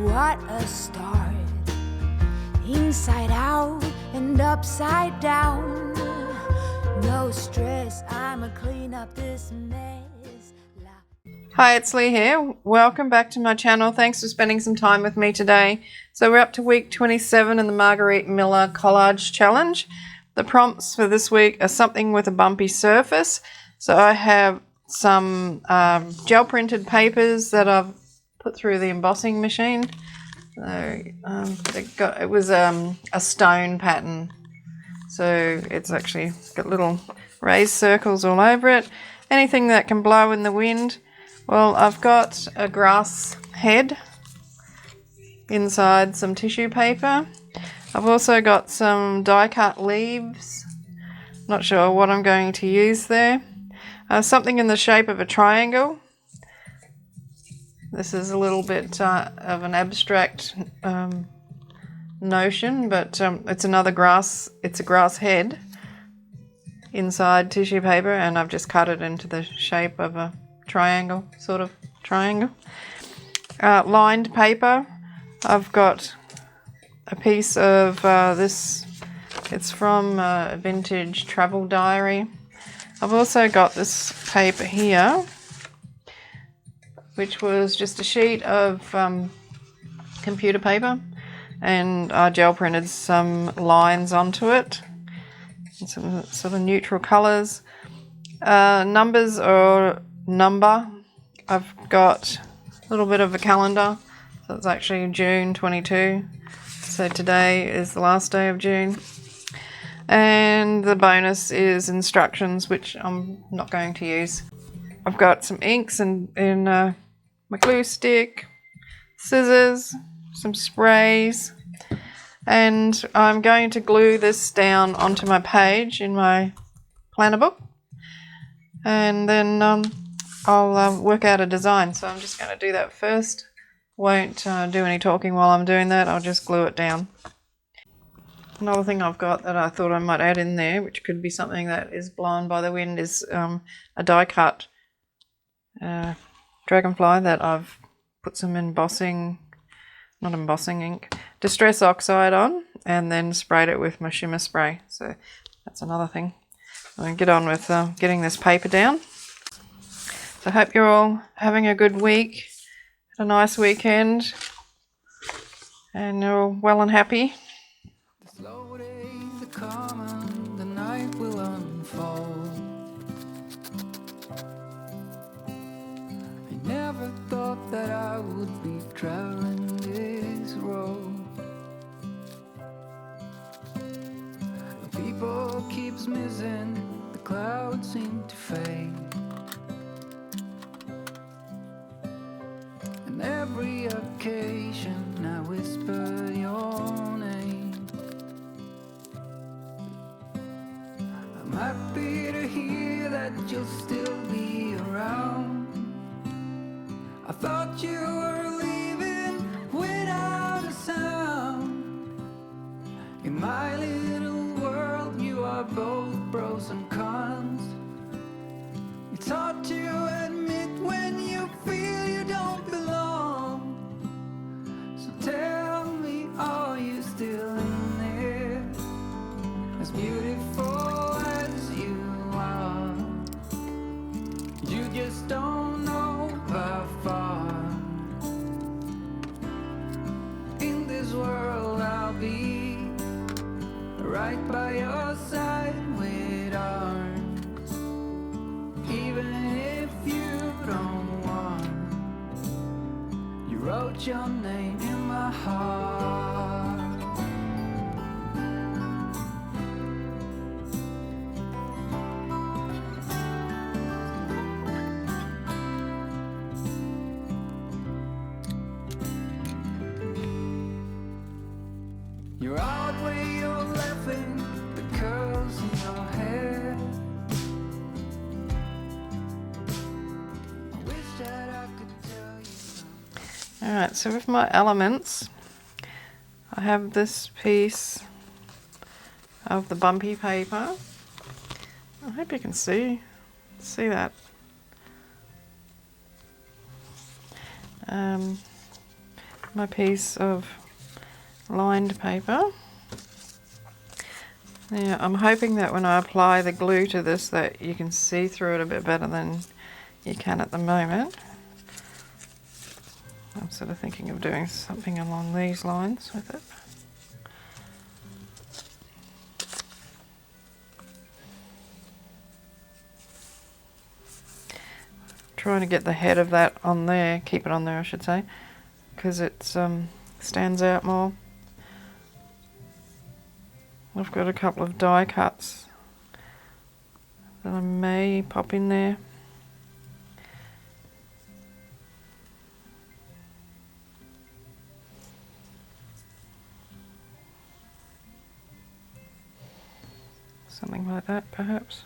what a start. Inside out and upside down. No stress, I'ma clean up this mess. Hi, it's Leigh here. Welcome back to my channel. Thanks for spending some time with me today. So we're up to week 27 in the Margarete Miller Collage Challenge. The prompts for this week are something with a bumpy surface. So I have some gel printed papers that I've put through the embossing machine. So it was a stone pattern. So it's actually got little raised circles all over it. Anything that can blow in the wind. Well, I've got a grass head inside some tissue paper. I've also got some die cut leaves. Not sure what I'm going to use there. Something in the shape of a triangle. This is a little bit of an abstract notion, but it's a grass head inside tissue paper, and I've just cut it into the shape of a triangle, sort of triangle. Lined paper. I've got a piece of this. It's from a vintage travel diary. I've also got this paper here, which was just a sheet of computer paper, and I gel printed some lines onto it, and some sort of neutral colours. Numbers or number. I've got a little bit of a calendar, so it's actually June 22, so today is the last day of June. And the bonus is instructions, which I'm not going to use. I've got some inks and my glue stick, scissors, some sprays, and I'm going to glue this down onto my page in my planner book, and then I'll work out a design. So I'm just going to do that first. Won't do any talking while I'm doing that. I'll just glue it down. Another thing I've got that I thought I might add in there, which could be something that is blown by the wind, is a die cut dragonfly that I've put some distress oxide on, and then sprayed it with my shimmer spray. So that's another thing. I'm going to get on with getting this paper down. So I hope you're all having a good week, a nice weekend, and you're all well and happy. The slow days are coming, the night will unfold. I never thought that I would be traveling this road. The people keeps missing, the clouds seem to fade. And every occasion I whisper your name. I'm happy to hear that you'll still be around. I thought you were leaving without a sound. In my little world you are both pros and cons. It's hard to admit when you feel you don't belong. So tell me, are you still in there? As beautiful as you are, you just don't know how far. In this world I'll be right by your side with arms. Even if you don't want, you wrote your name in my heart. You're out where you're laughing, the curls in your hair. I wish that I could tell you. Alright, so with my elements, I have this piece of the bumpy paper. I hope you can see that. my piece of lined paper. Now I'm hoping that when I apply the glue to this that you can see through it a bit better than you can at the moment. I'm sort of thinking of doing something along these lines with it. Trying to get the head of that on there, keep it on there I should say, because it stands out more. I've got a couple of die cuts that I may pop in there. Something like that perhaps.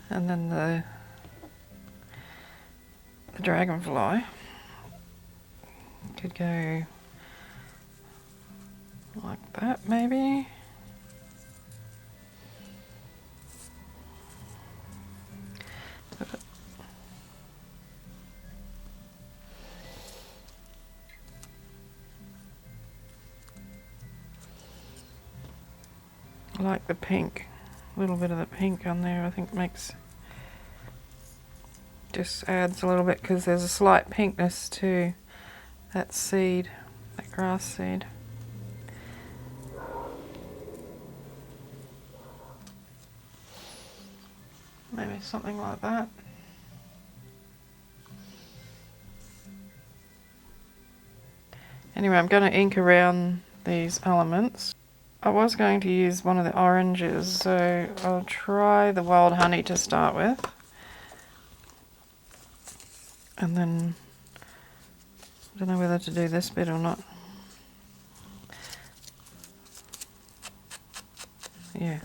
And then the dragonfly could go like that maybe. I like the pink, a little bit of the pink on there I think makes, just adds a little bit because there's a slight pinkness to that seed, that grass seed. Maybe something like that. Anyway, I'm going to ink around these elements. I was going to use one of the oranges, so I'll try the wild honey to start with. And then, I don't know whether to do this bit or not. Yeah,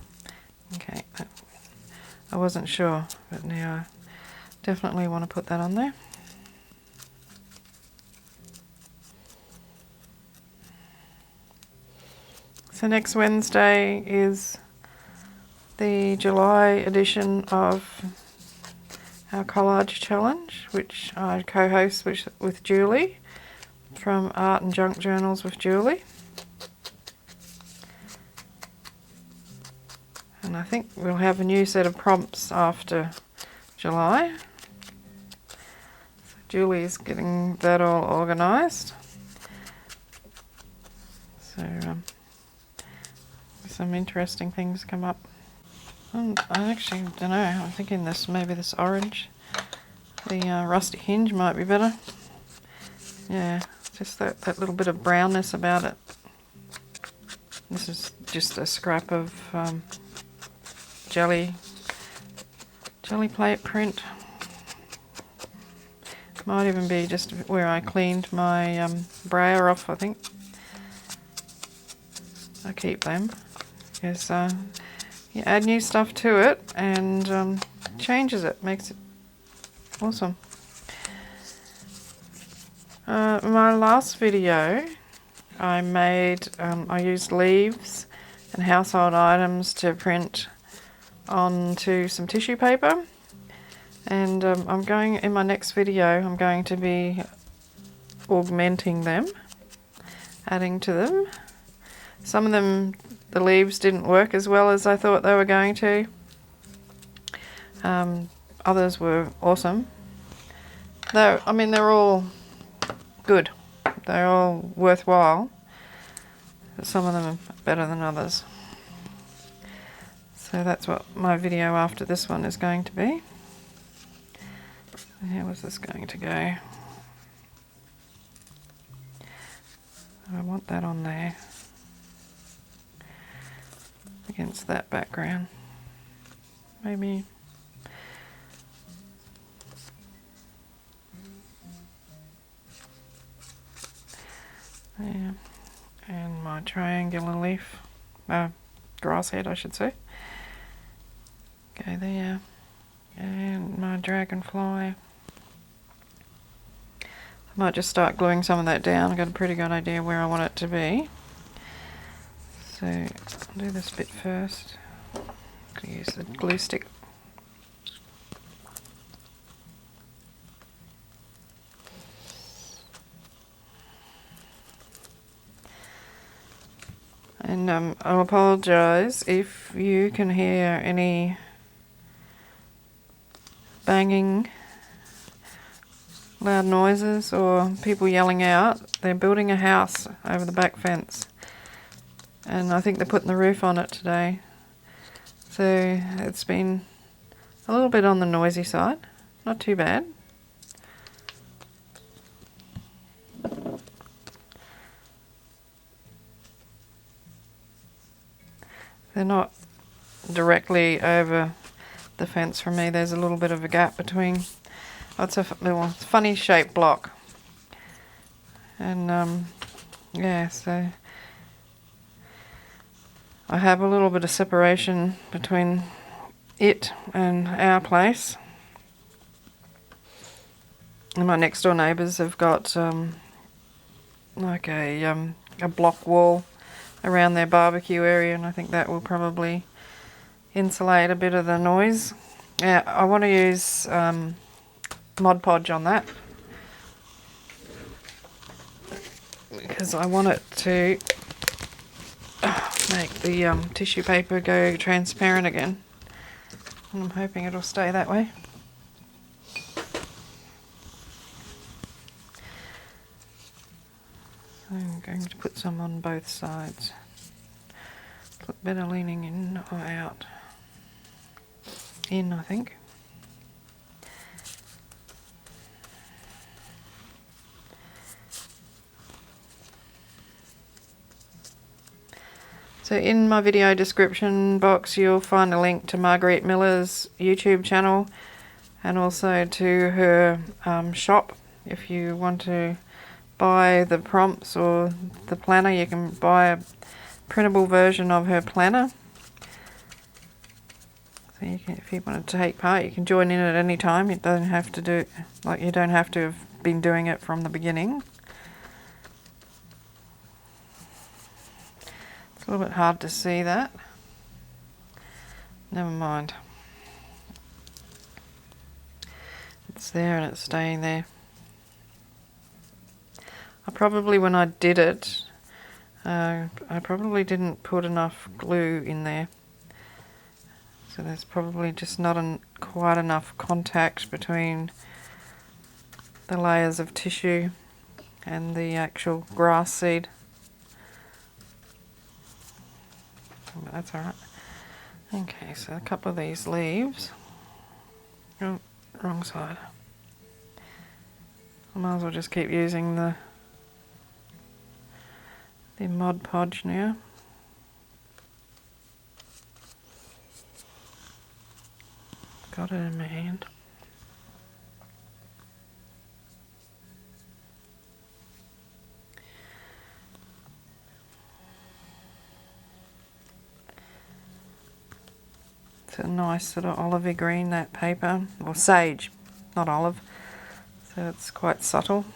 okay. I wasn't sure, but now I definitely want to put that on there. So next Wednesday is the July edition of our collage challenge, which I co-host with Julie from Art and Junk Journals with Julie. And I think we'll have a new set of prompts after July. So Julie's getting that all organised. So some interesting things come up. And I actually don't know, I'm thinking maybe this orange, the rusty hinge might be better. Yeah, just that little bit of brownness about it. This is just a scrap of jelly plate print. Might even be just where I cleaned my brayer off, I think. I keep them because you add new stuff to it and changes it, makes it awesome. My last video I made, I used leaves and household items to print onto some tissue paper, and in my next video I'm going to be augmenting them, adding to them. Some of them, the leaves didn't work as well as I thought they were going to. Others were awesome. They're all good. They're all worthwhile. But some of them are better than others. So that's what my video after this one is going to be. How was this going to go? I want that on there against that background. Maybe. Yeah. And my triangular leaf, grass head I should say. Go there. And my dragonfly. I might just start gluing some of that down. I've got a pretty good idea where I want it to be. So I'll do this bit first. Gonna use the glue stick. And I'll apologise if you can hear any banging, loud noises or people yelling out. They're building a house over the back fence, and I think they're putting the roof on it today. So it's been a little bit on the noisy side, not too bad. They're not directly over the fence from me. There's a little bit of a gap between. Oh, it's a funny shaped block. And yeah, so I have a little bit of separation between it and our place. And my next door neighbours have got like a block wall around their barbecue area, and I think that will probably insulate a bit of the noise. Yeah, I want to use Mod Podge on that because I want it to make the tissue paper go transparent again, and I'm hoping it'll stay that way. I'm going to put some on both sides. Look better leaning in or out. In, I think. So in my video description box you'll find a link to Margarete Miller's YouTube channel, and also to her shop. If you want to buy the prompts or the planner, you can buy a printable version of her planner. So you can, if you want to take part, you can join in at any time. You don't have to do, like, you don't have to have been doing it from the beginning. It's a little bit hard to see that. Never mind. It's there and it's staying there. I probably, when I did it, I probably didn't put enough glue in there. So there's probably just not quite enough contact between the layers of tissue and the actual grass seed. But that's alright. Okay, so a couple of these leaves. Oh, wrong side. I might as well just keep using the Mod Podge now. Got it in my hand. It's a nice sort of olivey green, that paper, or sage, not olive, so it's quite subtle.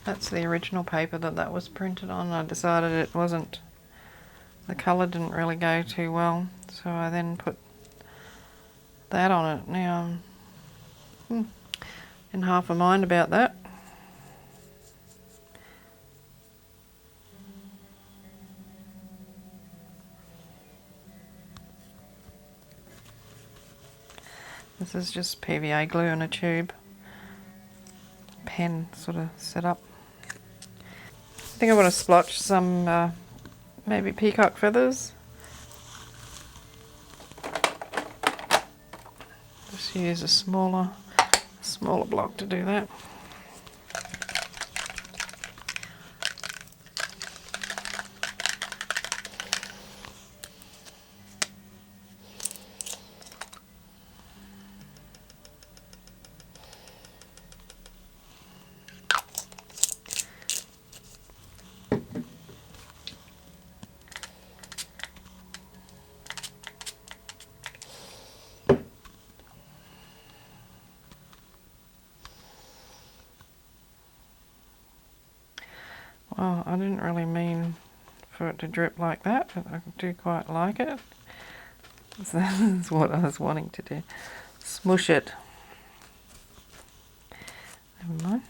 That's the original paper that was printed on. I decided it wasn't, the colour didn't really go too well, so I then put that on it. Now I'm in half a mind about that. This is just PVA glue in a tube, pen sort of set up. I think I want to splotch some maybe peacock feathers. Just use a smaller block to do that. Well, I didn't really mean for it to drip like that, but I do quite like it. So that's what I was wanting to do. Smush it. Never mind.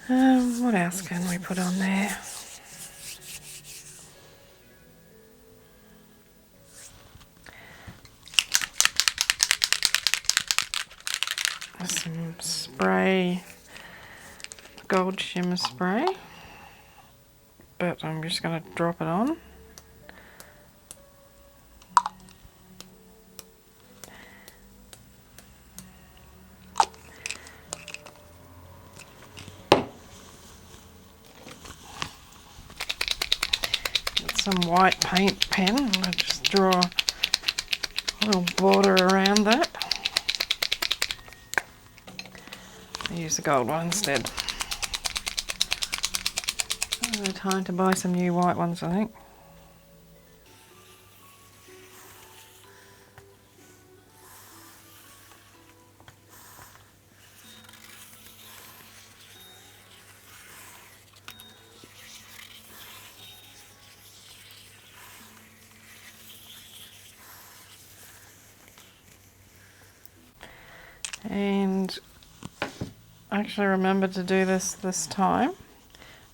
What else can we put on there? Some spray, gold shimmer spray, but I'm just going to drop it on. Some white paint pen, I'll just draw a little border around that. I'll use the gold one instead. Time to buy some new white ones, I think. And I actually remembered to do this time,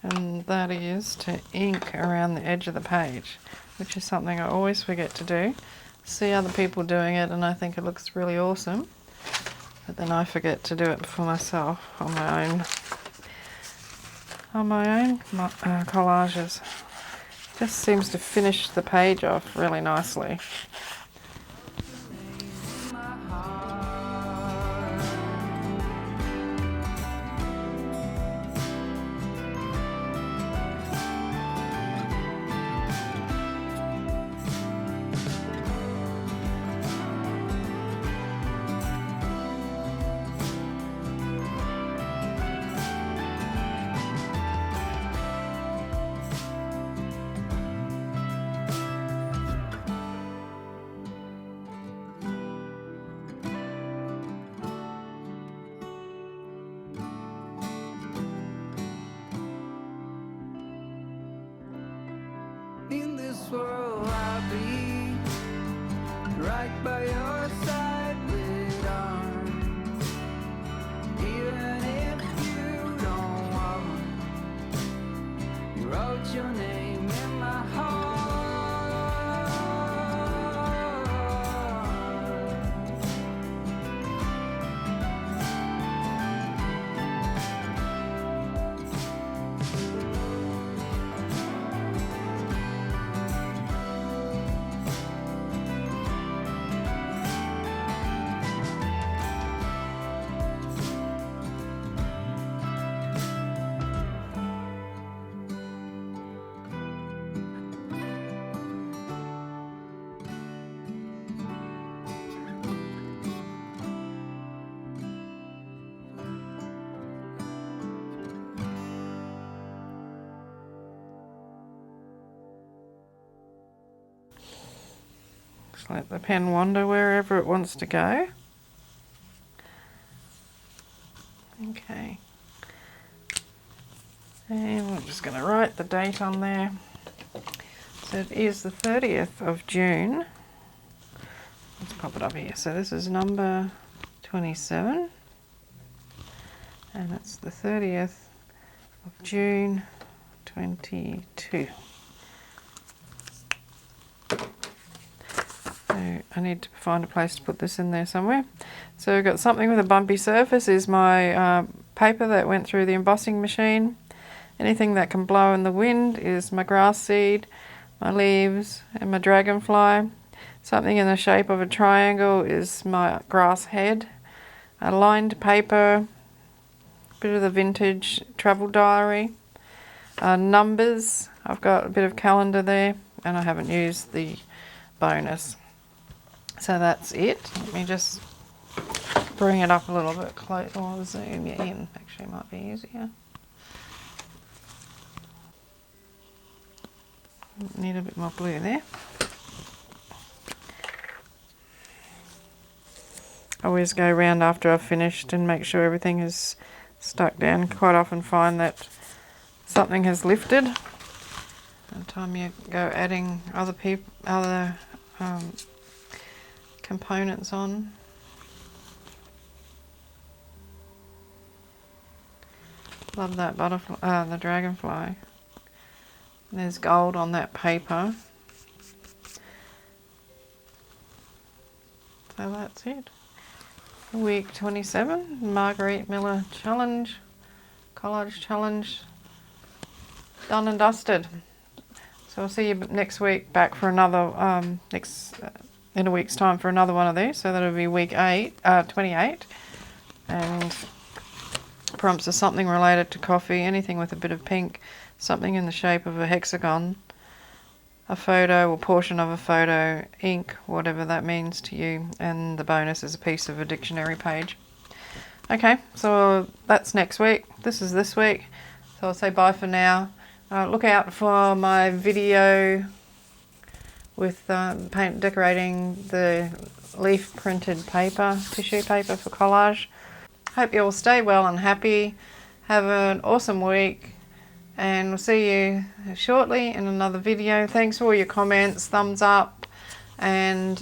and that is to ink around the edge of the page, which is something I always forget to do. See other people doing it and I think it looks really awesome, but then I forget to do it for myself on my own collages. Just seems to finish the page off really nicely. In this world I'll be right by your side with arms. Even if you don't walk, you wrote your name in my heart. Just let the pen wander wherever it wants to go. Okay. And we're just going to write the date on there. So it is the 30th of June. Let's pop it up here. So this is number 27. And it's the 30th of June 22. So I need to find a place to put this in there somewhere. So I've got something with a bumpy surface is my paper that went through the embossing machine. Anything that can blow in the wind is my grass seed, my leaves and my dragonfly. Something in the shape of a triangle is my grass head. A lined paper, bit of the vintage travel diary. Numbers, I've got a bit of calendar there and I haven't used the bonus. So that's it. Let me just bring it up a little bit close, or zoom you in, actually might be easier. Need a bit more blue there. I always go around after I've finished and make sure everything is stuck down. Quite often find that something has lifted. By the time you go adding other components on. Love that butterfly, the dragonfly. There's gold on that paper. So that's it. Week 27, Margarete Miller Challenge, Collage Challenge, done and dusted. So I'll see you next week back for another, in a week's time for another one of these. So that'll be week 28. And prompts are something related to coffee, anything with a bit of pink, something in the shape of a hexagon, a photo or portion of a photo, ink, whatever that means to you, and the bonus is a piece of a dictionary page. Okay, so that's next week. This is this week. So I'll say bye for now. Look out for my video with decorating the leaf printed paper, tissue paper for collage. Hope you all stay well and happy. Have an awesome week. And we'll see you shortly in another video. Thanks for all your comments, thumbs up, and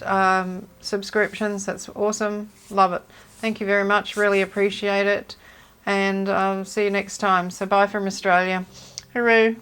subscriptions. That's awesome. Love it. Thank you very much. Really appreciate it. And see you next time. So bye from Australia. Hooroo.